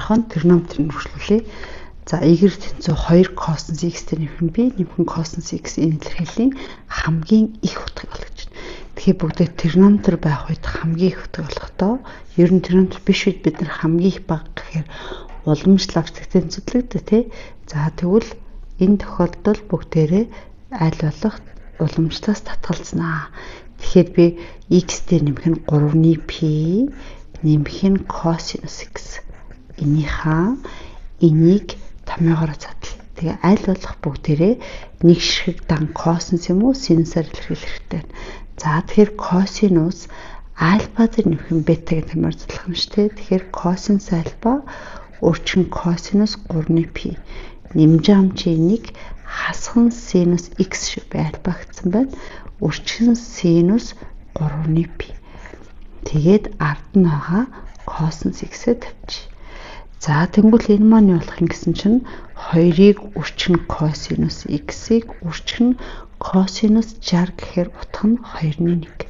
дараахан тригонометрийг үргэлжлүүлээ. За y тэнцүү 2 cosine x-тэй нэмэх b нэмэх cosine x энэ илэрхийллийн хамгийн их утгыг олгож байна. Тэгэхээр бүгдээ тригонометр байх үед хамгийн их утгыг олохдоо ер нь тригонометр биш үед бид нар хамгийн их бага гэхээр уламжлалт тэнцвэрлэгдэ тий. За тэгвэл энэ тохиолдолд бүгдээрээ аль болох уламжлалаас татгалзнаа. Тэгэхээр би x-тэй нэмэх нь 3-ны p нэмэх нь cosine x. Энийг томьёогоор задлаа. Тэгээ аль болох бүгдээрээ нэг шиг дан cosine юм уу sinus-аар илэрхийлэх хэрэгтэй. За тэгэхээр cosine-ус альфа зэрэг нэмэх нь бетагийн томьёор задлах юм шүү дээ. Тэгэхээр cosine альфа өрчин cosine-ус 3-ны p нэмж ам чи энийг хасхан sinus x шиг альфа гэсэн байна. Өрчин sinus 3-ны p. Тэгээд ард нь байгаа cosine x-ээ тавьчих. За тэнгуэл энэ маань юу болох юм гэсэн чинь 2-ыг өрчин cosinus x-ийг өрчин cosinus 60 гэхээр утга нь 2-ны 1.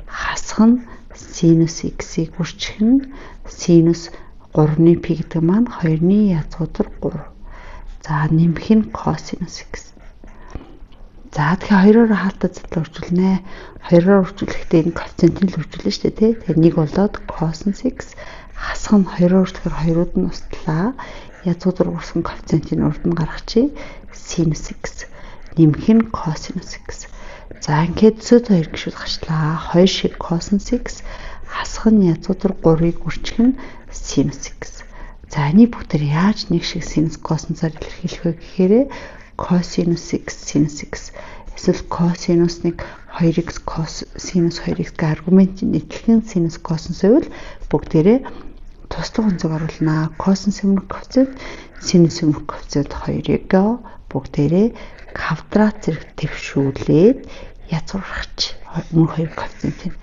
Хасах нь sinus x-ийг өрчин sinus 3-ны p гэдэг маань 2-ны язгуудар 3. За нэмэх нь cosinus x. За тэгэхээр 2-оор хаалтаа задлаа үржүүлнэ. 2-оор үржүүлэхдээ энэ коэффициентийг л үржүүлнэ шүү дээ тий. Тэгэхээр 1 болоод cosinus x хасах нь 2-оор тэгэхээр 2-ууд нь устлаа. Язгуудар урсан коэффициентийн урд нь гаргачих sinus x. Нэмэх нь cosinus x. За ингээд зөт 2 гişүүд гарчлаа. 2 шиг cosinus x хасах нь язгуудар 3-ыг үржих нь sinus x. За энэ бүгдээр яаж нэг шиг sinus cosinus-аар илэрхийлэх вэ гэхээр cosinus x sinus x эсвэл cosinus 1 2x sinus 2x гэх аргументын нийтлэн sinus cosinus байвал бүгдээрээ туслах онцгой оруулнаа. Cosinus өмнөх коэффициент sinus өмнөх коэффициент 2-ыг бүгдээрээ квадрат зэрэг төвшүүлээд язгуурхач өмнөх 2 коэффициентийг.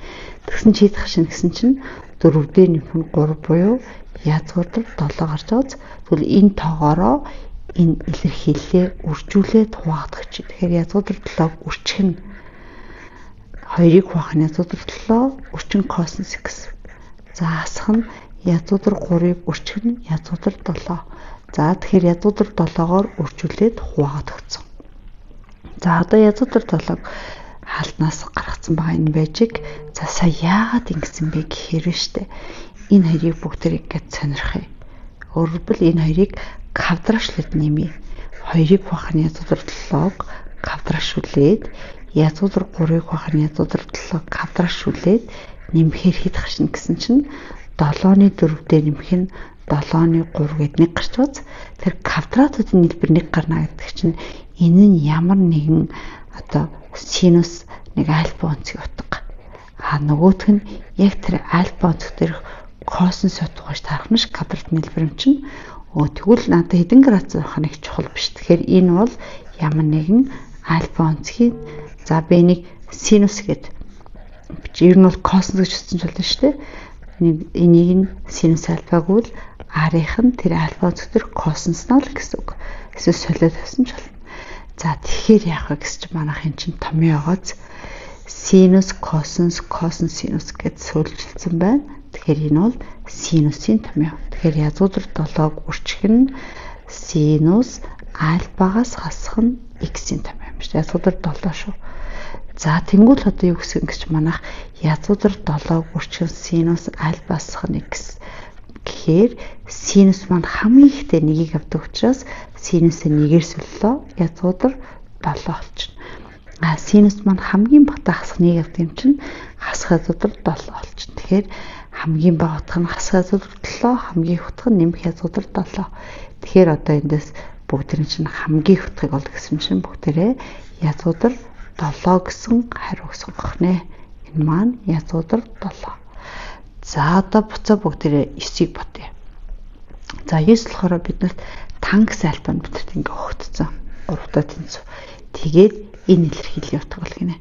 Тэгсэн чи хэд гашин гэсэн чинь 4-д нэмэх нь 3 буюу язгуурдар 7 гарч байгааз тэгвэл энэ тоогоороо энэ илэрхийллээ үржүүлээд хуваагдах чи. Тэгэхээр язгуудар 7-г үрчих нь 2-ыг хуваах нь язгуудар 7 өрчин cosinus x. За хасах нь язгуудар 3-ыг үрчих нь язгуудар 7. За тэгэхээр язгуудар 7-оор үржүүлээд хуваагдагдсан. За одоо язгуудар 7-г хаалтнаас гаргацсан байгаа энэ байжиг. За сая яагаад ингэсэн бэ гэхээр штэ. Энэ хоёрыг бүгдийг гэж сонирхъя. Өөрөөр хэлбэл энэ хоёрыг квадратчлаад нэмье. 2-ыг хуваах нь язгуудар 7-г квадратшүүлээд язгуудар 3-ыг хуваах нь язгуудар 7-г квадратшүүлээд нэмэхээр хэд гарчна гэсэн чинь 7-ны 4-д нэмэх нь 7-ны 3 гэд нэг гарч бац. Тэр квадратуудын нийлбэр нэг гарна гэдэг чинь энэ нь ямар нэгэн одоо синус нэг альфа онцгийн утга. Нөгөөх нь яг тэр альфа онцгой дээрх косинус утгаас тарах нь квадрат нийлбэр юм чинь тэгвэл надад хэдэн градус байх нь их чухал биш. Тэгэхээр энэ бол ямар нэгэн альфа онцгийн за би нэг синус гэд ер нь бол косинус гэж утсан ч болно шүү дээ. Энийг нь синус альфаг бол R-ийнх нь тэр альфа онцгой дээр косинус нь л гэсэн үг. Эсвэл солиод тавьсан ч болно. За тэгэхээр яах вэ гэсэн чинь манайх эн чинь томьёогооц синус косинус косинус синус гэж сөүлжилсэн байна. Тэгэхээр энэ бол синусын томьёо. Тэгэхээр язгуудар 7-г үрчих нь синус альфагаас хасах нь x-ийн томьёо юм шүү. Язгуудар 7 шүү. За тэнгуэл одоо юу гэсэн гэж манайх язгуудар 7-г үрчих нь синус альфаас хасах нь x. Тэгэхээр синус маань хамгийн ихтэй нэгийг авдаг учраас синусээ нэгээр сүллөө язгуудар 7 болчихно. Синус маань хамгийн бага хасах нэг авдаг юм чинь хасах язгуудар 7 болчихно. Тэгэхээр хамгийн бага утга нь хасах язгуудар 7, хамгийн их утга нь нэмэх язгуудар 7. Тэгэхээр одоо эндээс бүгдийн чинь хамгийн их утгыг олох гэсэн чинь бүгдээрээ язгуудар 7 гэсэн хариу өгсөн гохнэ. Энэ маань язгуудар 7. За одоо буцаа бүгдээрээ 9-ийг бодъё. За 9 болохоор биднэрт танкс альфа нь биднэрт ингээ өгөгдсөн. 3 тэнцүү. Тэгээд энэ илэрхийллийн утга бол гинэ.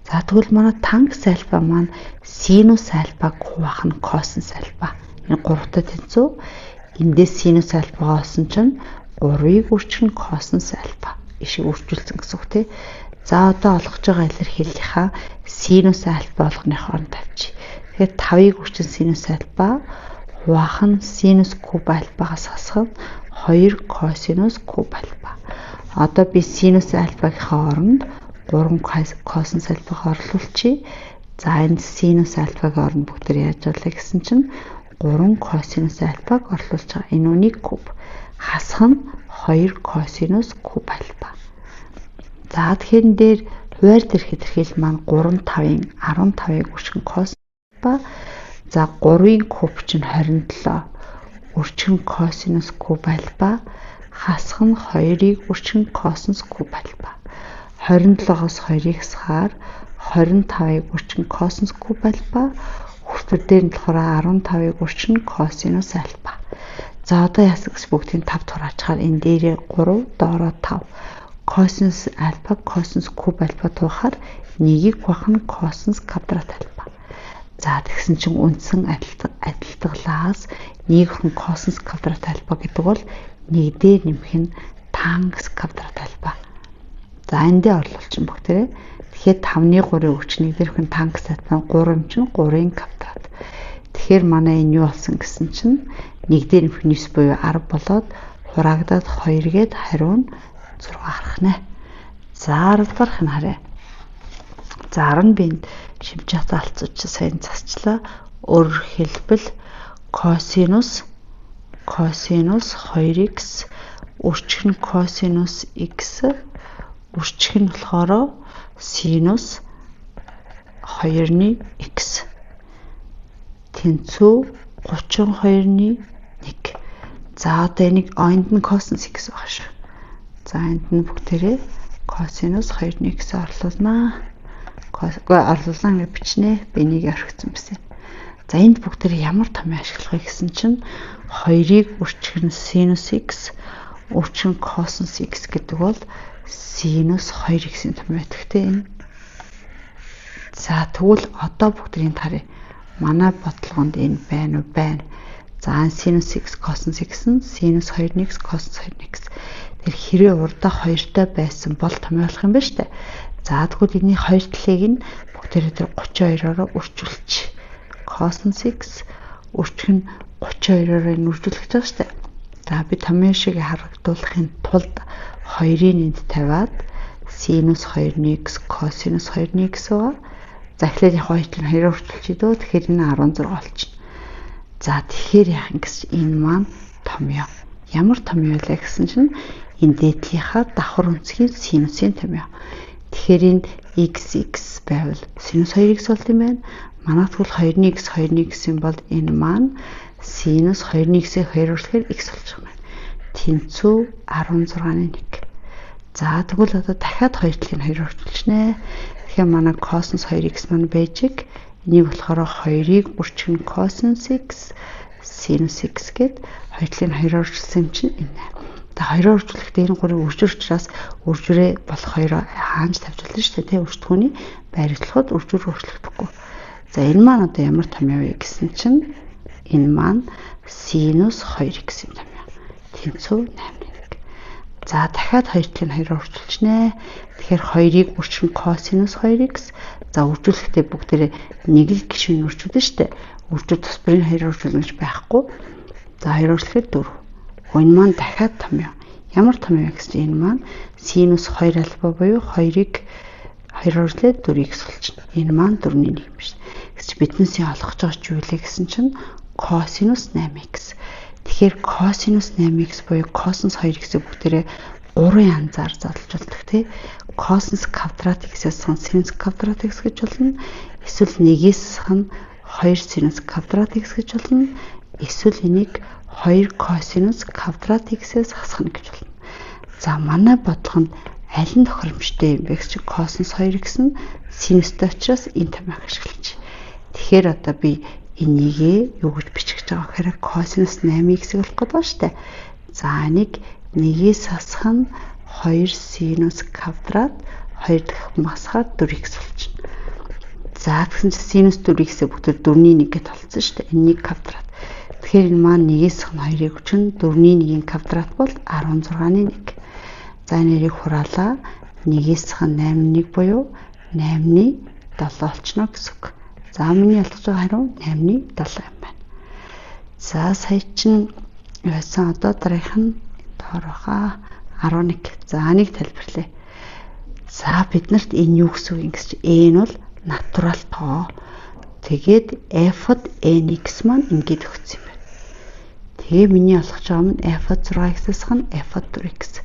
За тэгвэл манай танкс альфа маань синус альфаг хуваах нь косинус альфа. Энэ 3 тэнцүү. Эндээс синус альфа олсон чинь 3-ыг үржих нь косинус альфа. Ишиг үржүүлсэн гэсэн үг тий. За одоо олгож байгаа илэрхийллийнхаа синус альфа болгоны хооронд тавьчих. Тэгэхээр 5-ыг үржих синус альфа хуваах нь синус куб альфагаас хасах нь 2 косинус куб альфа. Одоо би синус альфагийнхаа оронд 3 косинус альфаг орлуулчих. За энэ синус альфагийн оронд бүгд яаж болоо гэсэн чинь 3 косинус альфаг орлуулж байгаа. Энэ үнийг куб. Хасах нь 2 косинус куб альфа. За тэгэхээр энэ дээр хуваар дээр хэтэрхийл маань 3 5-ын 15-ыг өршгөн кос альфа. За 3-ын куб чинь 27 өршгөн косинус куб альфа. Хасах нь 2-ыг өршгөн косинус куб альфа. 27-оос 2-ыг хасахаар 25-ыг өршгөн косинус куб альфа. Хүртэл дээр нь болохоор 15-ыг өршгөн косинус альфа. За одоо ясагс бүгдийг 5 тураачаар энэ дээрээ 3 доороо 5 косинус альфа косинус куб альфа туухаар 1-ийг гуйх нь косинус квадрат альфа. За тэгсэн чинь үндсэн адилтгалаас 1 косинус квадрат альфа гэдэг бол 1 дээр нэмэх нь тангс квадрат альфа. За энэ дээр орлуулчин бүгдээ. Тэгэхээр 5-ны 3-ыг өчнөг дээрх нь тангс альфа 3 чинь 3-ын квадрат. Тэгэхээр манай энэ юу болсон гэсэн чинь 1 дээр нэмэх нь 9 буюу 10 болоод хураагдаад 2 гээд хариу нь 6 гарах нэ. За 10 дахь нь харъя. За 10 бинд шимж хатаалцууч сайн засчлаа. Өөрөөр хэлбэл косинус 2x өрчгөн косинус x өрчгөн болохоор синус 2-ны x тэнцүү 32-ны 1. За одоо энийг онд нь косинус x байгаа шүү. За энд нь бүгдээрээ косинус 2-ны x орлуулнаа. Орлуулнаа гэж бичнэ. Би энийг орхицсан байсан. За энд бүгдээрээ ямар томьёо ашиглахыг гэсэн чинь 2-ыг өрчгөн синус x өрчгөн косинус x гэдэг бол синус 2x-ийн томьёо гэдэгтэй энэ. За тэгвэл одоо бүгдийг харъя. Манай бодлогонд энэ байна уу? Байна. За синус x косинус x нь синус 2x косинус 2x. Тэр хэрэг урдаа 2-тай байсан бол томьёолох юм байна шүү дээ. За тэгвэл энэний хоёр талыг нь бүгдээрээ тэр 32-ороо өрчүүлчих. Косинус x өрчгөн 32-ороо өрчүүлэх гэж байгаа шүү дээ. За би томьёо шиг харагдуулахын тулд 2-ын энд тавиад синус 2x косинус 2x байгаа. За эхлээд яг хоёр талыг хоёроор өрчүүлчих дөө. Тэгэхээр энэ 16 болчихно. За тэгэхээр яах юм гэсэн энэ маань томьёо. Ямар томьёо вэ гэсэн чинь энэ дээдлийнхаа давхар үнцгийн синусын томьёо. Тэгэхээр энд x байвал синус 2x болт юм байна. Манайх тэгвэл 2x юм бол энэ маань синус 2x-ийг 2-оор өргөхээр x болж байгаа юм байна. Тэнцүү 16-ны 1. За тэгвэл одоо дахиад хоёр талыг 2-оор өргөжлөнэ. Тэгэхээр манай косинус 2x маань бэжиг. Энийг болохоор 2-ыг өрчгөн косинус x синус x гээд хоёр талыг 2-оор өргөжлсөн юм чинь энэ. Тэгээ 2-оор өргөжлөхдөө энэ 3-ыг өржөр учраас өржрээ болох 2-оо хаанч тавьж болно шүү дээ. Тэ өртгөний байрлахад өржөр өргөжлөхгүй. За энэ маань одоо ямар томьёо вэ гэсэн чинь энэ маань синус 2x юм томьёо. Тэнцүү 8-1. За дахиад хоёр талыг 2-оор өргөжлөнэ. Тэгэхээр 2-ыг өрчгөн косинус 2x. За өржүүлэхдээ бүгдээрээ нэг л гишүүн өрчүүлнэ шүү дээ. Өржүүд тусбарын 2-оор өржүүлнэ гэж байхгүй. За 2-оор өржлөхэд 4. Энэ маань дахиад томьёо. Ямар томьёо гэсэн энэ маань синус 2 альфа буюу 2-ыг 2-оор өржлээд 4x болчихно. Энэ маань 4-ний 1 юм биш. Гэвч биднээс олох гэж байгаа ч юу вэ гэсэн чинь косинус 8x. Тэгэхээр косинус 8x буюу косинус 2x-ийг бүгдээрээ 3 янзаар задлж болдог тий. Косинус квадрат x-ээс синус квадрат x гэж болно. Эсвэл 1-ээс 2 синус квадрат x гэж болно. Эсвэл энийг 2 косинус квадрат x-ээс хасгана гэж болно. За манай бодлогонд аль нь тохиромжтой юм бэ гэж косинус 2x нь синустэй учраас энэ томьёог ашиглаж. Тэгэхээр одоо би энийг юу гэж бичих гэж байгаа гэхээр косинус 8x болох гэдэг ба штэ. За энийг 1-ээс хасах нь 2 синус квадрат 2 дахь масахаар 4x болчихно. За тэгсэн чинь синус 4x бүгд 4-ний 1 гэж толцсон шүү дээ. Энийг квадрат. Тэгэхээр энэ маань 1-ээс 2-ыг өчнө 4-ний 1-ийн квадрат бол 16-ны 1. За нэрийг хураалаа 1-ээс 8-ны 1 буюу 8-ны 7 болчихно гэсэн үг. За миний ялгаж байгаа хариу 8-ны 7 юм байна. За сая чинь байсан одоо дараах нь доорохоо 11. За нэг тайлбарлая. За биднэрт энэ юу гэсэн үг юм гэж n бол натурал тоо. Тэгээд f-д nx маань ингэж өгсөн юм байна. Тэгээ миний олгож байгаа нь f-д 6x-аас хань f-д 4x.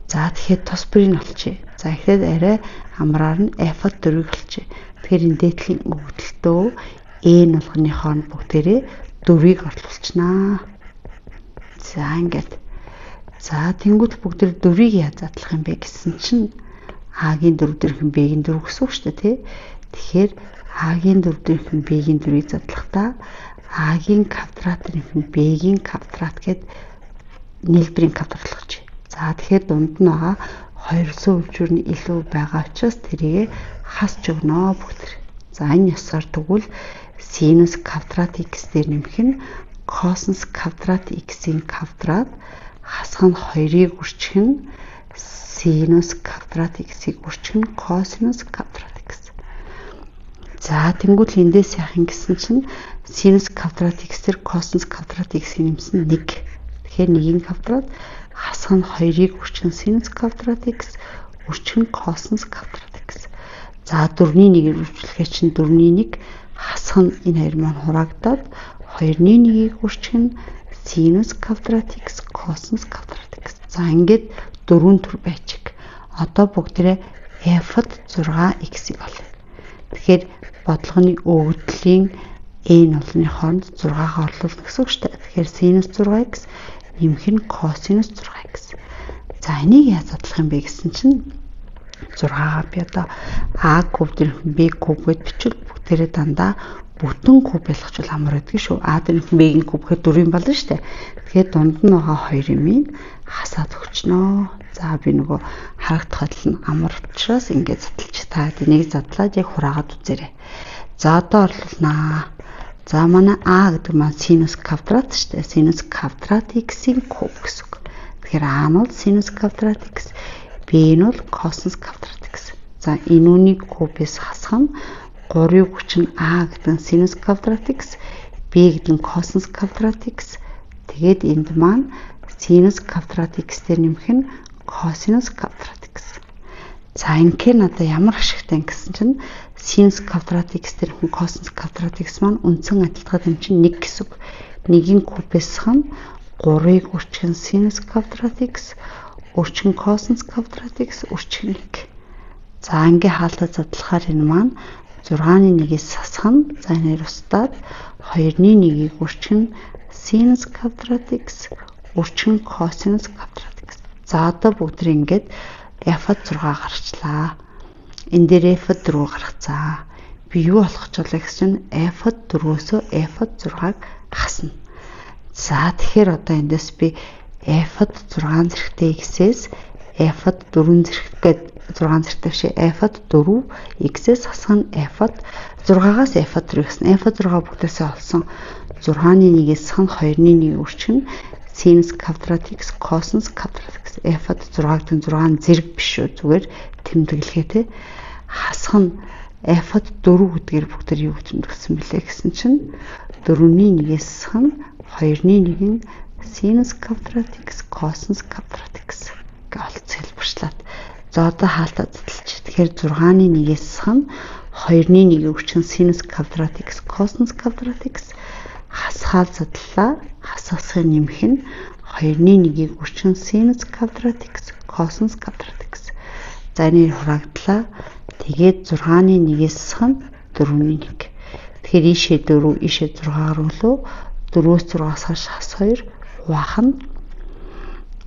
За тэгэхээр тус бүрийг олчихъя. За ихэд арай амраар нь f-д 4-ийг олчихъя. Тэгэхээр энэ дээдлийн өгдөлтөө n болгоны хооронд бүгдээрээ 4-ийг орлуулчихнаа. За ингээд. За тэнгуут бүгд 4-ийг яаж задлах юм бэ гэсэн чинь А-гийн 4 дээрхэн Б-гийн 4 гэсэн үг шүү дээ, тий. Тэгэхээр А-гийн 4 дээрхэн Б-гийн 4-ийг задлахдаа А-гийн квадрат дээрхэн Б-гийн квадрат гэд нийлбэрийн квадрат болгож. За тэгэхээр дунд нь байгаа 200 өвчүүр нь илүү байгаа учраас тэрийг хасч өгнө бүгд. За энэ ёсоор тэгвэл синус квадрат x дээр нэмэх нь косинус квадрат x-ийн квадрат хасах нь 2-ыг үржих нь синус квадрат x-ийг үржих нь косинус квадрат x. За тэнгуүл эндээс яах юм гэсэн чинь синус квадрат x дээр косинус квадрат x-ийг нэмсэн 1. Тэгэхээр 1-ийн квадрат хасах нь 2-ыг үржих нь синус квадрат x үржих нь косинус квадрат x. За 4-ний 1-ийг үржүүлэхэд чинь 4-ний 1 хасах нь энэ хоёр маань хураагдаад 2-ний 1-ийг үржих нь синус квадрат x косинус квадрат x. За ингээд 4 төр байчиг. Одоо бүгдээрээ f-д 6x-ийг олъё. Тэгэхээр бодлогын өгдлийн n олны хооронд 6-гаа орлуулна гэсэн үг шүү дээ. Тэгэхээр синус 6x нэмэх нь косинус 6x. За энийг яаж задлах юм бэ гэсэн чинь 6-гаа би одоо a куб дээрхэн b куб гэд бичвэл бүгдээрээ дандаа бүтэн куб болгочвол амар байдаг шүү. А дээрхэн b-ийн куб гэхэд 4 болно шүү дээ. Тэгэхээр дунд нь байгаа 2 юмыг хасаад өгчнөө. За би нөгөө харагдах байдал нь амар учраас ингээд задлж та энийг задлаад яг хураагаад үзээрэй. За одоо орлуулнаа. За манай а гэдэг маань синус квадрат шүү дээ. Синус квадрат x-ийн куб гэсэн үг. Тэгэхээр а нь бол синус квадрат x, b нь бол косинус квадрат x. За энэ үнийг кубээс хасах нь 3-ыг хүчин а гэдэг нь синус квадрат x, b гэдэг нь косинус квадрат x. Тэгээд энд маань синус квадрат x дээр нэмэх нь косинус квадрат x. За ингээд надад ямар ашигтай гэсэн чинь синус квадрат x дээр нэмэх косинус квадрат x маань үндсэн адилтгаад юм чинь 1 гэсэн үг. 1-ийн кубээс хань 3-ыг үржих нь синус квадрат x, үржих нь косинус квадрат x, үржих нь 1. За ингээд хаалтаа задлахаар энэ маань 6-ны 1-ээс сасах нь за энэ устдаад 2-ны 1-ийг үржих нь синус квадрат x, үржих нь косинус квадрат x. За одоо бүгд ингээд f-д 6 гарчлаа. Энэ дээр f-д 4 гаргацгаа. Би юу болгох ч болоо гэсэн f-д 4-өөсөө f-д 6-г хасна. За тэгэхээр одоо эндээс би f-д 6 зэрэгтэй x-ээс f-д 4 зэрэгтэй 6 зэрэгтэй биш f-д 4 x-ээс хасах нь f-д 6-аас f-д 4 гэсэн. f-д 6 бүгдээсээ олсон. 6-ны 1-ээс хань 2-ны 1 үржих нь синус квадрат x косинус квадрат x. f-д 6 гэдэг 6 зэрэг биш шүү. Зүгээр тэмдэглэхээ те. Хасах нь f-д 4 гэдгээр бүгдээр юу гэж тэмдэглэсэн бэлээ гэсэн чинь 4-ний 1-ээс хань 2-ны 1 нь синус квадрат x косинус квадрат x гэж олцсон хэлбэрчлээд. За одоо хаалтаа задлж. Тэгэхээр 6-ны 1-ээс хань 2-ны 1 үржих нь синус квадрат x косинус квадрат x. Хасгаал задлаа. Хасгасыг нэмэх нь 2-ны 1-ийг үржих нь синус квадрат x косинус квадрат x. За энэ хураагдлаа. Тэгээд 6-ны 1-ээс хань 4-ний 1. Тэгэхээр ийшээ 4, ийшээ 6 руу 4-өөс 6-аас хаш хас 2 хуваах нь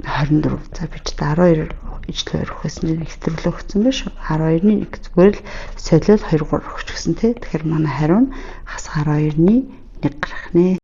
24. За би ч 12 ижлээ өрөхөөс нэг хэтрүүлээ өгсөн биш үү? 12-ны 1 зүгээр л солиод 2 3 өгч гисэн тий. Тэгэхээр манай хариу нь хас 12-ны 1 гарах нэ.